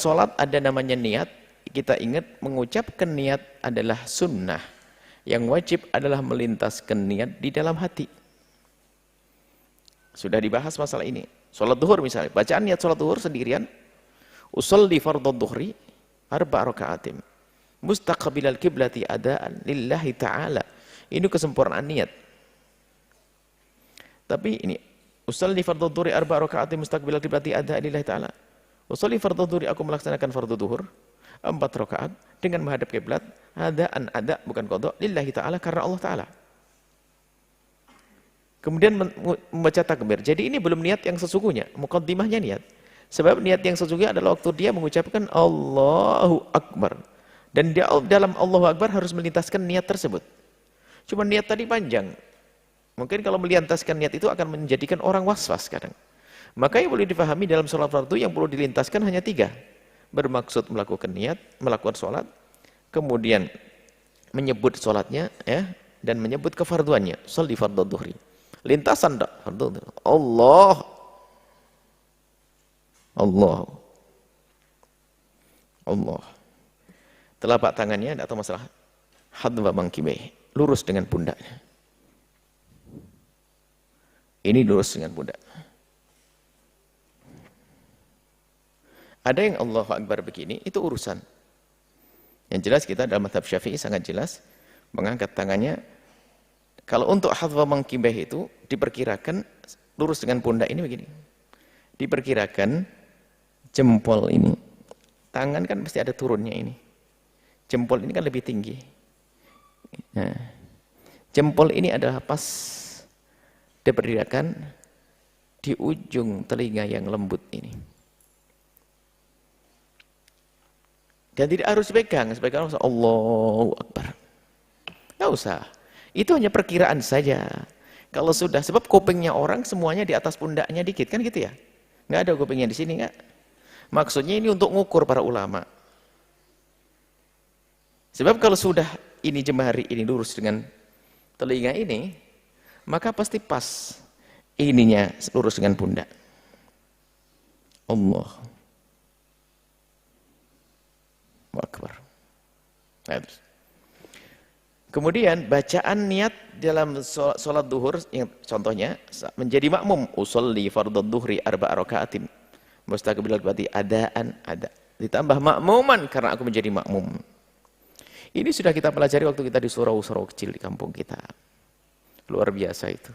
Sholat ada namanya niat, kita ingat mengucapkan niat adalah sunnah. Yang wajib adalah melintaskan niat di dalam hati. Sudah dibahas masalah ini. Sholat duhur misalnya, bacaan niat sholat duhur sendirian. Usolli fardhu dhuhri arba' raka'atim. Mustaqbilal kiblati adaan lillahi ta'ala. Ini kesempurnaan niat. Tapi ini, usolli fardhu dhuhri arba' raka'atim mustaqbilal kiblati adaan lillahi ta'ala. Usolli fardhu dhuhri, aku melaksanakan fardhu duhur 4 rakaat dengan menghadap kiblat, adaan, ada bukan qadha, lillahi ta'ala, karena Allah ta'ala. Kemudian membaca takbir. Jadi ini belum niat yang sesungguhnya, muqaddimahnya niat. Sebab niat yang sesungguhnya adalah waktu dia mengucapkan Allahu Akbar. Dan dia dalam Allahu Akbar harus melintaskan niat tersebut. Cuma niat tadi panjang. Mungkin kalau melintaskan niat itu akan menjadikan orang was-was kadang. Maka yang boleh difahami dalam sholat fardu yang perlu dilintaskan hanya 3. Bermaksud melakukan niat, melakukan sholat, kemudian menyebut sholatnya, ya, dan menyebut kefarduannya. Sholli fardhu dhuhri. Lintasan tak? Fardhu dhuhri. Allah. Allah. Allah. Telapak tangannya atau masalah hadwa mangkibeh, lurus dengan pundaknya. Ini lurus dengan pundak. Ada yang Allahu Akbar begini, itu urusan. Yang jelas kita dalam mazhab Syafi'i sangat jelas mengangkat tangannya. Kalau untuk hadwa mangkibeh itu diperkirakan lurus dengan pundak ini begini. Diperkirakan jempol ini, tangan kan pasti ada turunnya ini. Jempol ini kan lebih tinggi. Nah, jempol ini adalah pas diperkirakan di ujung telinga yang lembut ini. Dan tidak harus dipegang, sebagai orang Allahu Akbar. Nggak usah. Itu hanya perkiraan saja. Kalau sudah, sebab kupingnya orang semuanya di atas pundaknya dikit, kan gitu ya? Nggak ada kupingnya di sini, nggak? Maksudnya ini untuk ngukur para ulama. Sebab kalau sudah ini jemari ini lurus dengan telinga ini, maka pasti pas ininya lurus dengan pundak. Allah Akbar. Nah, kemudian bacaan niat dalam sholat duhur, yang contohnya menjadi makmum, usolli fardhu dhuhri arba' raka'atin mustaqbilal qiblat adaan, ada ditambah makmuman karena aku menjadi makmum. Ini sudah kita pelajari waktu kita di surau-surau kecil di kampung kita. Luar biasa itu.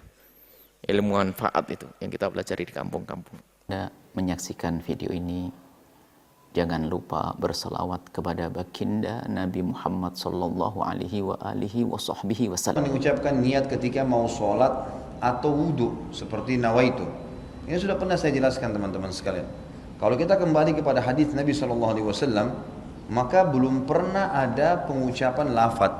Ilmu manfaat itu yang kita pelajari di kampung-kampung. Anda menyaksikan video ini, jangan lupa berselawat kepada baginda Nabi Muhammad sallallahu alaihi wa alihi wa sahbihi wasallam. Mengucapkan niat ketika mau sholat atau wudhu seperti nawaitu. Ini sudah pernah saya jelaskan teman-teman sekalian. Kalau kita kembali kepada hadis Nabi sallallahu alaihi wasallam, maka belum pernah ada pengucapan lafaz.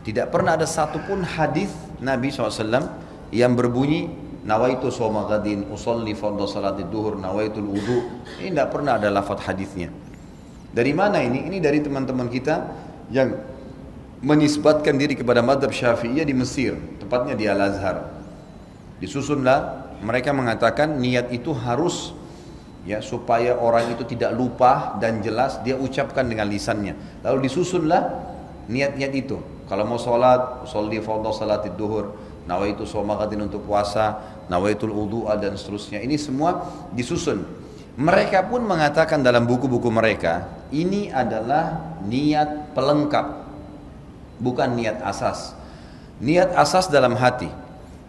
Tidak pernah ada satupun hadis Nabi SAW yang berbunyi nawaitu shoma ghadin, usolli fardhu salatid duhur, nawaitul wudu. Ini tidak pernah ada lafaz hadisnya. Dari mana ini? Ini dari teman-teman kita yang menisbatkan diri kepada mazhab Syafi'iyah di Mesir, tepatnya di Al-Azhar. Disusunlah mereka mengatakan niat itu harus, ya, supaya orang itu tidak lupa dan jelas dia ucapkan dengan lisannya. Lalu disusunlah niat-niat itu. Kalau mau sholat, usolli fardhu salatid duhur, nawaitu shoma ghadin untuk puasa, nawaitul wudu'a dan seterusnya. Ini semua disusun. Mereka pun mengatakan dalam buku-buku mereka, ini adalah niat pelengkap, bukan niat asas. Niat asas dalam hati.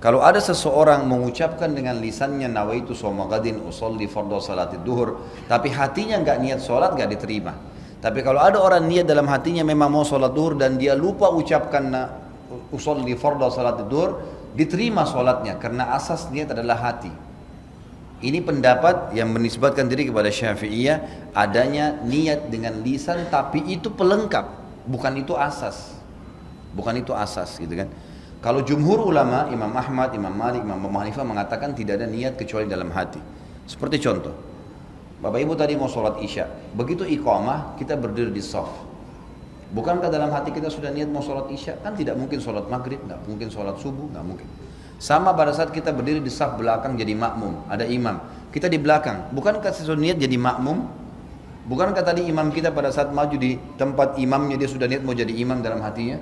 Kalau ada seseorang mengucapkan dengan lisannya nawaitu shoma ghadin, usolli fardhu salatid duhur, tapi hatinya enggak niat sholat, enggak diterima. Tapi kalau ada orang niat dalam hatinya memang mau sholat duhur dan dia lupa ucapkan usolli fardhu salatid duhur, diterima sholatnya karena asas niat adalah hati. Ini pendapat yang menisbatkan diri kepada Syafi'iyah, adanya niat dengan lisan tapi itu pelengkap, bukan itu asas. Bukan itu asas, gitu kan. Kalau jumhur ulama, Imam Ahmad, Imam Malik, Imam Abu Hanifah mengatakan tidak ada niat kecuali dalam hati. Seperti contoh, Bapak Ibu tadi mau sholat isya, begitu iqamah kita berdiri di shaf. Bukankah dalam hati kita sudah niat mau sholat isya? Kan tidak mungkin sholat maghrib, nggak mungkin sholat subuh, nggak mungkin. Sama pada saat kita berdiri di shaf belakang jadi makmum, ada imam, kita di belakang, bukankah sesuatu niat jadi makmum? Bukankah tadi imam kita pada saat maju di tempat imamnya dia sudah niat mau jadi imam dalam hatinya?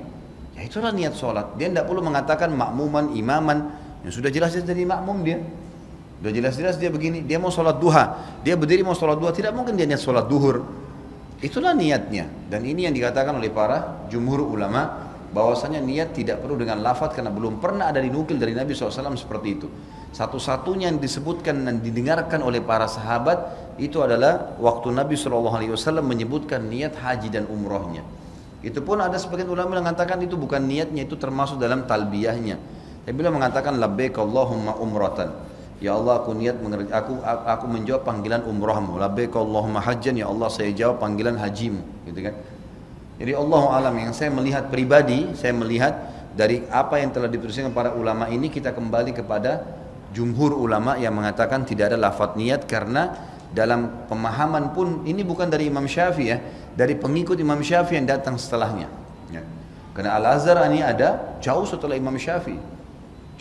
Ya itulah niat sholat. Dia tidak perlu mengatakan makmuman, imaman. Yang sudah jelas dia jadi makmum dia. Sudah jelas-jelas dia begini. Dia mau sholat duha. Dia berdiri mau sholat duha. Tidak mungkin dia niat sholat duhur. Itulah niatnya. Dan ini yang dikatakan oleh para jumhur ulama. Bahwasanya niat tidak perlu dengan lafaz. Karena belum pernah ada dinukil dari Nabi SAW seperti itu. Satu-satunya yang disebutkan dan didengarkan oleh para sahabat. Itu adalah waktu Nabi SAW menyebutkan niat haji dan umrohnya. Itu pun ada sebagian ulama yang mengatakan itu bukan niatnya, itu termasuk dalam talbiyahnya. Dia bilang mengatakan labbaik Allahumma umratan. Ya Allah aku niat aku menjawab panggilan umrahmu. Labbaik Allahumma hajjan, ya Allah saya jawab panggilan hajimu, gitu kan. Jadi Allahu alam, yang saya melihat pribadi, saya melihat dari apa yang telah dituliskan para ulama ini, kita kembali kepada jumhur ulama yang mengatakan tidak ada lafaz niat, karena dalam pemahaman pun ini bukan dari Imam Syafi'i ya, dari pengikut Imam Syafi'i yang datang setelahnya ya. Karena Al-Azhar ini ada jauh setelah Imam Syafi'i,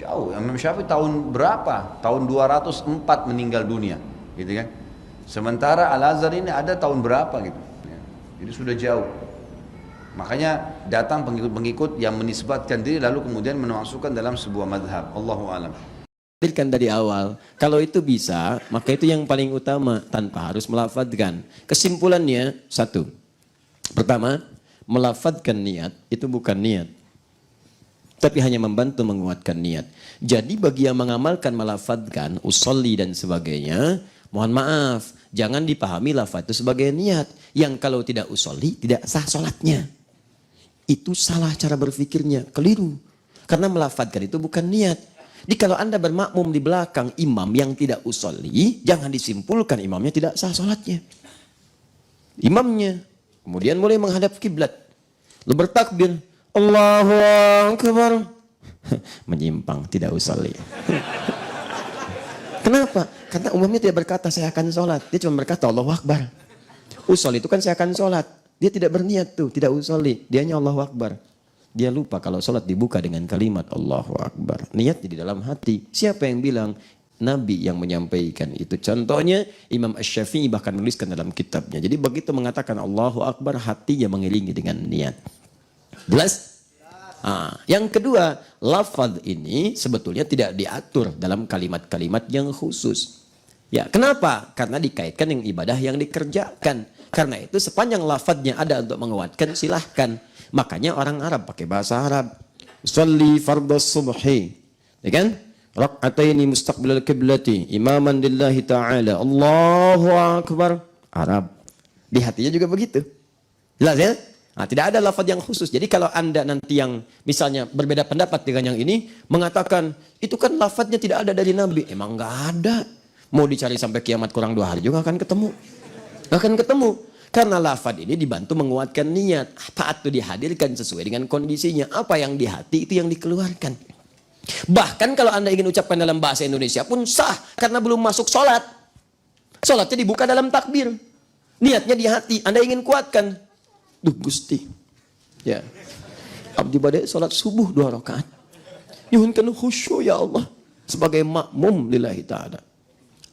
jauh. Imam Syafi'i tahun berapa? Tahun 204 meninggal dunia, gitu kan. Sementara Al-Azhar ini ada tahun berapa gitu ya. Jadi sudah jauh. Makanya datang pengikut-pengikut yang menisbatkan diri lalu kemudian memasukkan dalam sebuah madhab. Allahu alam. Hadirkan dari awal, kalau itu bisa, maka itu yang paling utama tanpa harus melafadzkan. Kesimpulannya satu, pertama, melafadzkan niat itu bukan niat, tapi hanya membantu menguatkan niat. Jadi bagi yang mengamalkan melafadzkan, usolli dan sebagainya, mohon maaf, jangan dipahami lafadz itu sebagai niat. Yang kalau tidak usolli, tidak sah sholatnya. Itu salah cara berpikirnya, keliru. Karena melafadzkan itu bukan niat. Jadi kalau Anda bermakmum di belakang imam yang tidak usolli, jangan disimpulkan imamnya tidak sah sholatnya. Imamnya kemudian mulai menghadap kiblat, lalu bertakbir, Allahu Akbar, menyimpang, tidak usolli. Kenapa? Karena umumnya tidak berkata saya akan sholat, dia cuma berkata Allahu Akbar. Usolli itu kan saya akan sholat, dia tidak berniat tuh, tidak usolli, dia hanya Allahu Akbar. Dia lupa kalau sholat dibuka dengan kalimat Allahu Akbar. Niatnya di dalam hati. Siapa yang bilang? Nabi yang menyampaikan itu. Contohnya Imam Asy-Syafi'i bahkan menuliskan dalam kitabnya. Jadi begitu mengatakan Allahu Akbar, hatinya mengiringi dengan niat. Jelas? Yang kedua, lafaz ini sebetulnya tidak diatur dalam kalimat-kalimat yang khusus. Ya, kenapa? Karena dikaitkan dengan ibadah yang dikerjakan. Karena itu sepanjang lafaznya ada untuk menguatkan, silahkan. Makanya orang Arab pakai bahasa Arab. Sholli fardhas subhi. Ya kan? Rak'ataini mustaqbilal qiblati imaman lillahi ta'ala. Allahu Akbar. Arab. Di hatinya juga begitu. Jelas ya? Tidak ada lafaz yang khusus. Jadi kalau Anda nanti yang misalnya berbeda pendapat dengan yang ini, mengatakan itu kan lafaznya tidak ada dari Nabi. Emang nggak ada. Mau dicari sampai kiamat kurang 2 hari juga akan ketemu. Akan ketemu. Karena lafaz ini dibantu menguatkan niat. Taat itu dihadirkan sesuai dengan kondisinya. Apa yang di hati itu yang dikeluarkan. Bahkan kalau Anda ingin ucapkan dalam bahasa Indonesia pun sah. Karena belum masuk sholat. Sholatnya dibuka dalam takbir. Niatnya di hati. Anda ingin kuatkan. Duh Gusti. Ya. Abdi badai sholat subuh 2 rakaat. Nyuhunkan khusyuk ya Allah. Sebagai makmum lillahi ta'ala.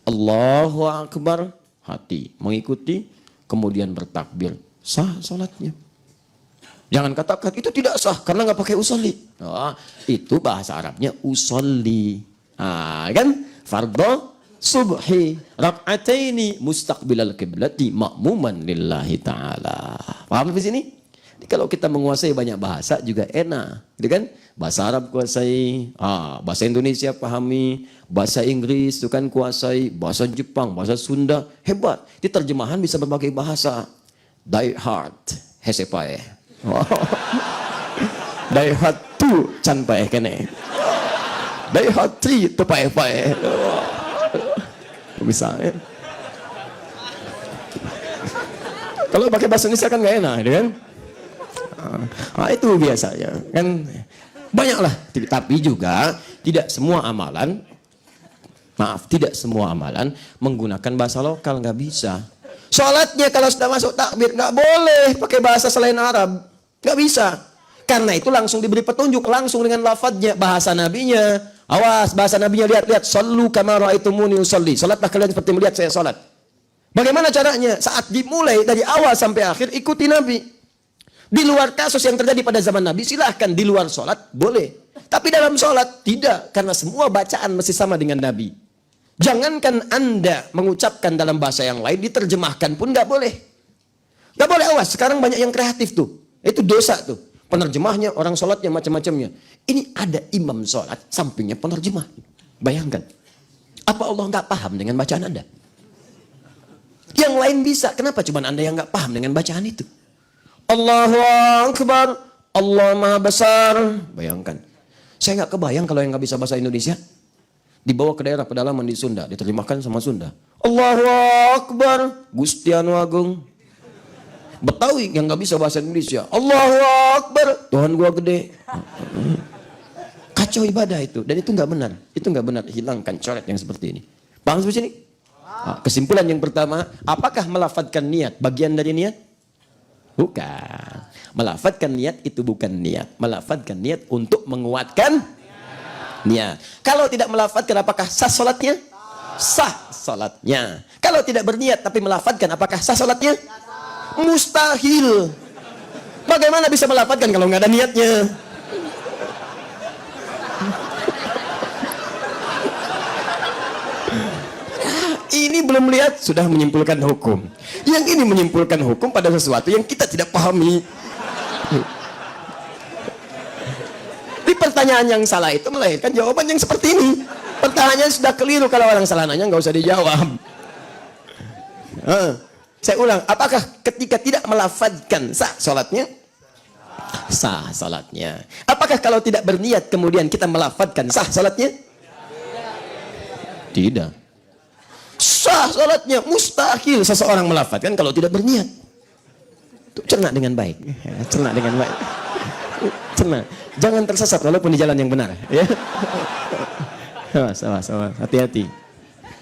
Allahu Akbar. Hati mengikuti. Kemudian bertakbir, sah salatnya. Jangan katakan itu tidak sah karena nggak pakai usolli. Itu bahasa Arabnya usolli. Kan? Fardhu subhi rak'ataini mustaqbilal qiblati ma'muman lillahi ta'ala. Paham di sini? Jadi kalau kita menguasai banyak bahasa juga enak, gitu kan? Bahasa Arab kuasai, bahasa Indonesia pahami, bahasa Inggris itu kan kuasai, bahasa Jepang, bahasa Sunda, hebat. Di terjemahan bisa berbagai bahasa. Die hard, hesepae. Die hard tu can pae kene. Die hard tri tu pae. Bisa ya. Kalau pakai bahasa Indonesia kan nggak enak, gitu kan? Itu biasanya kan. Banyaklah, tapi juga tidak semua amalan, tidak semua amalan menggunakan bahasa lokal, nggak bisa. Sholatnya kalau sudah masuk takbir nggak boleh pakai bahasa selain Arab, nggak bisa. Karena itu langsung diberi petunjuk langsung dengan lafadznya, bahasa nabinya. Awas, bahasa nabinya lihat-lihat. Sallu kama ra'aitumuni usolli. Sholatlah kalian seperti melihat saya sholat. Bagaimana caranya? Saat dimulai dari awal sampai akhir ikuti Nabi. Di luar kasus yang terjadi pada zaman Nabi, silahkan di luar sholat boleh. Tapi dalam sholat tidak, karena semua bacaan mesti sama dengan Nabi. Jangankan Anda mengucapkan dalam bahasa yang lain, diterjemahkan pun nggak boleh. Nggak boleh, awas. Sekarang banyak yang kreatif tuh. Itu dosa tuh. Penerjemahnya, orang sholatnya, macam-macamnya. Ini ada imam sholat, sampingnya penerjemah. Bayangkan. Apa Allah nggak paham dengan bacaan Anda? Yang lain bisa. Kenapa cuma Anda yang nggak paham dengan bacaan itu? Allahu Akbar. Allah Maha Besar. Bayangkan. Saya nggak kebayang kalau yang nggak bisa bahasa Indonesia. Dibawa ke daerah pedalaman di Sunda. Diterjemahkan sama Sunda. Allahu Akbar. Gusti Anu Agung. Betawi yang nggak bisa bahasa Indonesia. Allahu Akbar. Tuhan gua gede. Kacau ibadah itu. Dan itu nggak benar. Itu nggak benar. Hilangkan coret yang seperti ini. Paham sampai sini? Kesimpulan yang pertama, apakah melafadzkan niat bagian dari niat? Bukan. Melafadzkan niat itu bukan niat. Melafadzkan niat untuk menguatkan niat. Kalau tidak melafadzkan, apakah sah sholatnya? Sah sholatnya. Kalau tidak berniat tapi melafadzkan, apakah sah sholatnya? Mustahil. Bagaimana bisa melafadzkan kalau nggak ada niatnya? Ini belum lihat sudah menyimpulkan hukum. Yang ini menyimpulkan hukum pada sesuatu yang kita tidak pahami. Di pertanyaan yang salah itu melahirkan jawaban yang seperti ini. Pertanyaan sudah keliru, kalau orang salah nanya nggak usah dijawab. Saya ulang, apakah ketika tidak melafadzkan sah sholatnya? Sah sholatnya. Apakah kalau tidak berniat kemudian kita melafadzkan sah sholatnya? Tidak. Sah salatnya, mustahil seseorang melafadzkan kalau tidak berniat. Cerna dengan baik. Cerna dengan baik. Cerna. Jangan tersesat walaupun di jalan yang benar. Ya. Awas. Hati-hati.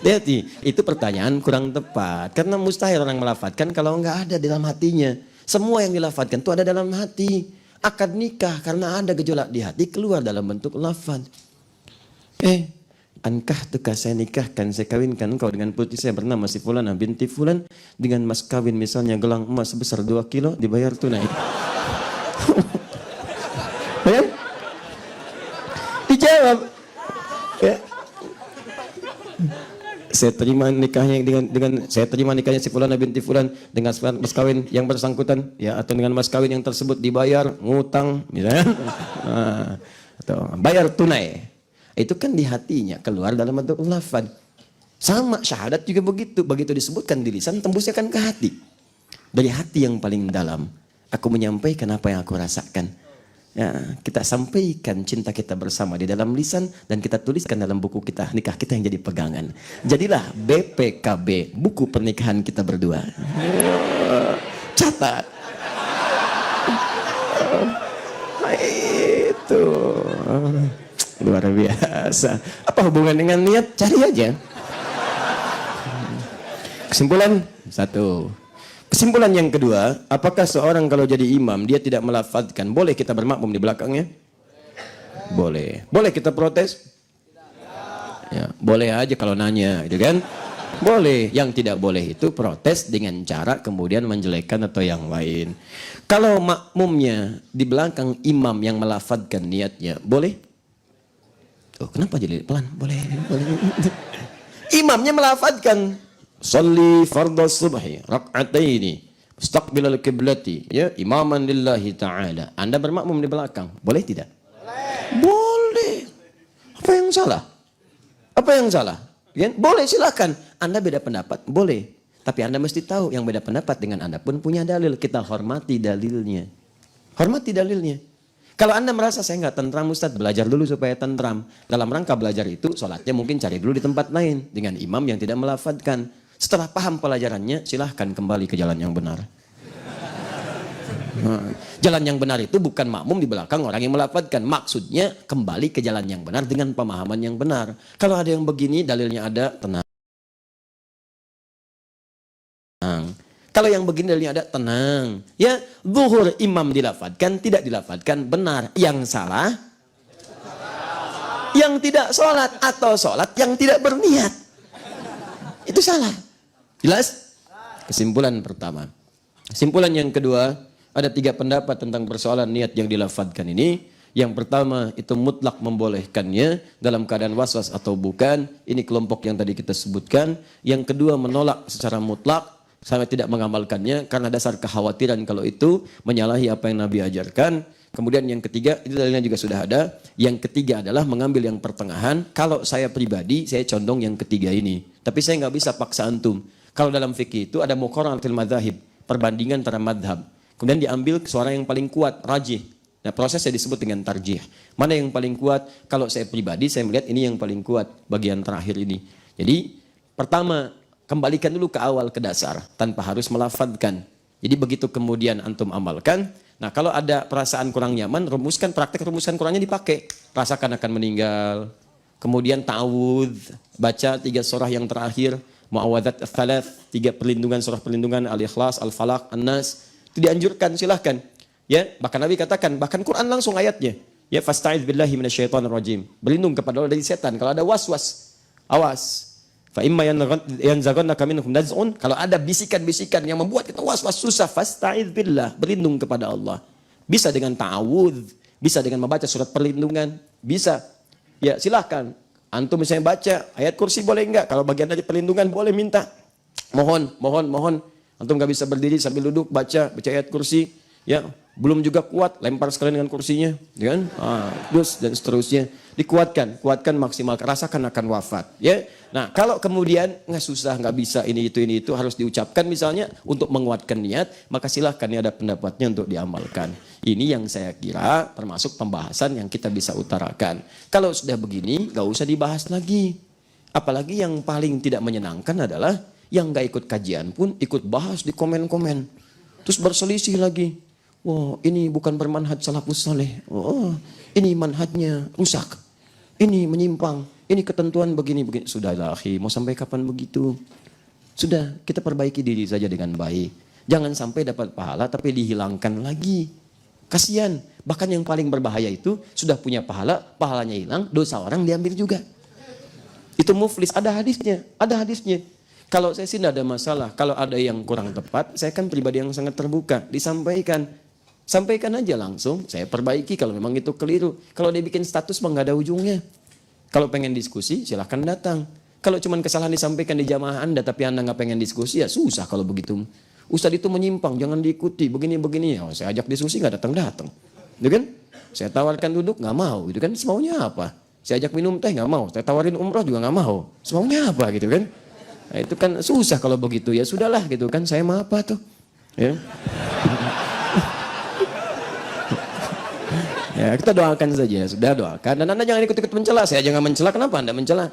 Hati-hati. Itu pertanyaan kurang tepat. Karena mustahil orang melafadzkan kalau nggak ada dalam hatinya. Semua yang dilafadzkan itu ada dalam hati. Akad nikah karena ada gejolak di hati keluar dalam bentuk lafadz. Ankah tukah saya nikahkan, saya kawinkan engkau dengan putri saya bernama si Fulanah binti Fulan dengan mas kawin misalnya gelang emas sebesar 2 kilo dibayar tunai. Ya? Dijawab. Ya. Saya terima nikahnya saya terima nikahnya si Fulanah binti Fulan dengan mas kawin yang bersangkutan ya, atau dengan mas kawin yang tersebut dibayar ngutang misalnya. Atau bayar tunai. Itu kan di hatinya, keluar dalam bentuk lafaz. Sama syahadat juga begitu. Begitu disebutkan di lisan, tembusnya kan ke hati. Dari hati yang paling dalam, aku menyampaikan apa yang aku rasakan. Ya, kita sampaikan cinta kita bersama di dalam lisan dan kita tuliskan dalam buku kita, nikah kita yang jadi pegangan. Jadilah BPKB, buku pernikahan kita berdua. Catat. Itu. Luar biasa. Apa hubungan dengan niat? Cari aja. Kesimpulan 1. Kesimpulan yang kedua, apakah seorang kalau jadi imam dia tidak melafadzkan, boleh kita bermakmum di belakangnya? Boleh. Boleh kita protes? Ya, boleh aja kalau nanya, gitu kan? Boleh. Yang tidak boleh itu protes dengan cara kemudian menjelekkan atau yang lain. Kalau makmumnya di belakang imam yang melafadzkan niatnya, boleh? Oh, kenapa jadi pelan? Boleh. Imamnya melafadzkan sholli fardhu subhi rak'ataini mustaqbilal qiblati ya imaman lillahi ta'ala. Anda bermakmum di belakang, boleh tidak? Boleh. Apa yang salah? Apa yang salah? Ya, boleh, silakan. Anda beda pendapat, boleh. Tapi Anda mesti tahu yang beda pendapat dengan Anda pun punya dalil. Kita hormati dalilnya. Hormati dalilnya. Kalau Anda merasa saya nggak tentram Ustadz, belajar dulu supaya tentram. Dalam rangka belajar itu, sholatnya mungkin cari dulu di tempat lain. Dengan imam yang tidak melafadzkan. Setelah paham pelajarannya, silahkan kembali ke jalan yang benar. Jalan yang benar itu bukan makmum di belakang orang yang melafadzkan. Maksudnya kembali ke jalan yang benar dengan pemahaman yang benar. Kalau ada yang begini, dalilnya ada, tenang. Kalau yang begini dalilnya ada, tenang. Ya, zuhur imam dilafadzkan, tidak dilafadzkan, benar. Yang salah, yang tidak sholat atau sholat yang tidak berniat. Itu salah. Jelas? Kesimpulan pertama. Kesimpulan yang kedua, ada 3 pendapat tentang persoalan niat yang dilafadzkan ini. Yang pertama itu mutlak membolehkannya dalam keadaan waswas atau bukan. Ini kelompok yang tadi kita sebutkan. Yang kedua menolak secara mutlak sampai tidak mengamalkannya karena dasar kekhawatiran kalau itu menyalahi apa yang Nabi ajarkan. Kemudian yang ketiga, itu dalilnya juga sudah ada. Yang ketiga adalah mengambil yang pertengahan. Kalau saya pribadi, saya condong yang ketiga ini. Tapi saya nggak bisa paksa antum. Kalau dalam fikih itu ada muqaranatul madzahib, perbandingan antara madhab. Kemudian diambil suara yang paling kuat, rajih. Nah, prosesnya disebut dengan tarjih. Mana yang paling kuat? Kalau saya pribadi, saya melihat ini yang paling kuat, bagian terakhir ini. Jadi, pertama, kembalikan dulu ke awal, ke dasar, tanpa harus melafadzkan. Jadi begitu kemudian antum amalkan, nah kalau ada perasaan kurang nyaman, rumuskan, praktek rumusan Qur'annya dipakai. Rasakan akan meninggal, kemudian ta'awudz, baca 3 surah yang terakhir, mu'awadzat ats-tsalaats, 3 perlindungan, surah perlindungan, Al-Ikhlas, Al-Falaq, An-Nas, itu dianjurkan, silahkan. Ya, bahkan Nabi katakan, bahkan Quran langsung ayatnya, ya fasta'iz billahi minasyaitonir rajim. Berlindung kepada Allah dari setan. Kalau ada was-was, awas. Fa imma yanzaghannaka minhum naz'un, kalau ada bisikan-bisikan yang membuat kita was-was susah, fasta'iz billah, berlindung kepada Allah. Bisa dengan ta'awudz, bisa dengan membaca surat perlindungan, bisa. Ya, silahkan. Antum misalnya baca ayat kursi boleh enggak? Kalau bagian dari perlindungan boleh minta. Mohon. Antum enggak bisa berdiri sambil duduk baca ayat kursi, ya. Belum juga kuat, lempar sekalian dengan kursinya, ya kan? Terus dan seterusnya. Kuatkan maksimal, rasakan akan wafat, ya. Nah, kalau kemudian nggak susah, nggak bisa ini itu harus diucapkan misalnya untuk menguatkan niat, maka silahkan ini ada pendapatnya untuk diamalkan. Ini yang saya kira termasuk pembahasan yang kita bisa utarakan. Kalau sudah begini, nggak usah dibahas lagi. Apalagi yang paling tidak menyenangkan adalah yang nggak ikut kajian pun ikut bahas di komen-komen, terus berselisih lagi. Wah, ini bukan bermanhaj salafus saleh. Oh, ini manhajnya rusak. Ini menyimpang. Ini ketentuan begini. Sudahlah, akhi, mau sampai kapan begitu? Sudah, kita perbaiki diri saja dengan baik. Jangan sampai dapat pahala tapi dihilangkan lagi. Kasihan. Bahkan yang paling berbahaya itu sudah punya pahala, pahalanya hilang, dosa orang diambil juga. Itu muflis, ada hadisnya. Kalau saya sih tidak ada masalah. Kalau ada yang kurang tepat, saya kan pribadi yang sangat terbuka. Sampaikan aja langsung, saya perbaiki kalau memang itu keliru. Kalau dia bikin status nggak ada ujungnya. Kalau pengen diskusi, silahkan datang. Kalau cuma kesalahan disampaikan di jamaah Anda, tapi Anda nggak pengen diskusi, ya susah kalau begitu. Ustadz itu menyimpang, jangan diikuti, begini. Ya, saya ajak diskusi nggak datang. Gitu kan? Saya tawarkan duduk, nggak mau. Gitu kan? Semaunya apa? Saya ajak minum teh, nggak mau. Saya tawarin umroh juga nggak mau. Semaunya apa gitu kan? Nah, itu kan susah kalau begitu. Ya sudahlah gitu kan, saya mah apa tuh? Ya. Ya, kita doakan saja, sudah doakan. Dan Anda jangan ikut-ikut mencela. Saya jangan mencela, kenapa Anda mencela?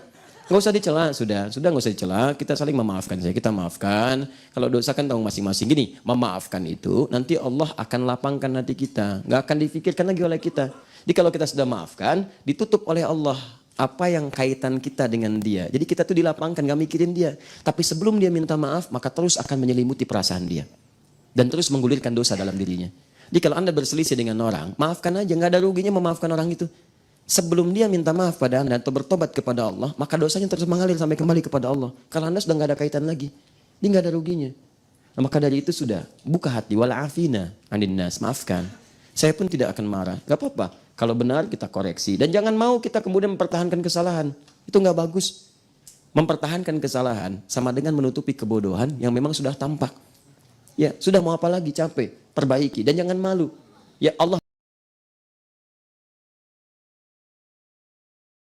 Nggak usah dicela, sudah nggak usah dicela. Kita saling memaafkan saja, kita maafkan. Kalau dosa kan tahu masing-masing. Gini, memaafkan itu nanti Allah akan lapangkan hati kita. Nggak akan difikirkan lagi oleh kita. Jadi kalau kita sudah maafkan, ditutup oleh Allah apa yang kaitan kita dengan dia. Jadi kita tuh dilapangkan, nggak mikirin dia. Tapi sebelum dia minta maaf, maka terus akan menyelimuti perasaan dia. Dan terus menggulirkan dosa dalam dirinya. Jadi kalau Anda berselisih dengan orang, maafkan aja, nggak ada ruginya memaafkan orang itu. Sebelum dia minta maaf pada Anda atau bertobat kepada Allah, maka dosanya terus mengalir sampai kembali kepada Allah. Kalau Anda sudah nggak ada kaitan lagi, dia nggak ada ruginya. Nah, maka dari itu sudah, buka hati, wal'afina anin nas, maafkan. Saya pun tidak akan marah, nggak apa-apa. Kalau benar kita koreksi. Dan jangan mau kita kemudian mempertahankan kesalahan. Itu nggak bagus. Mempertahankan kesalahan sama dengan menutupi kebodohan yang memang sudah tampak. Ya, sudah mau apa lagi, capek. Perbaiki dan jangan malu. Ya Allah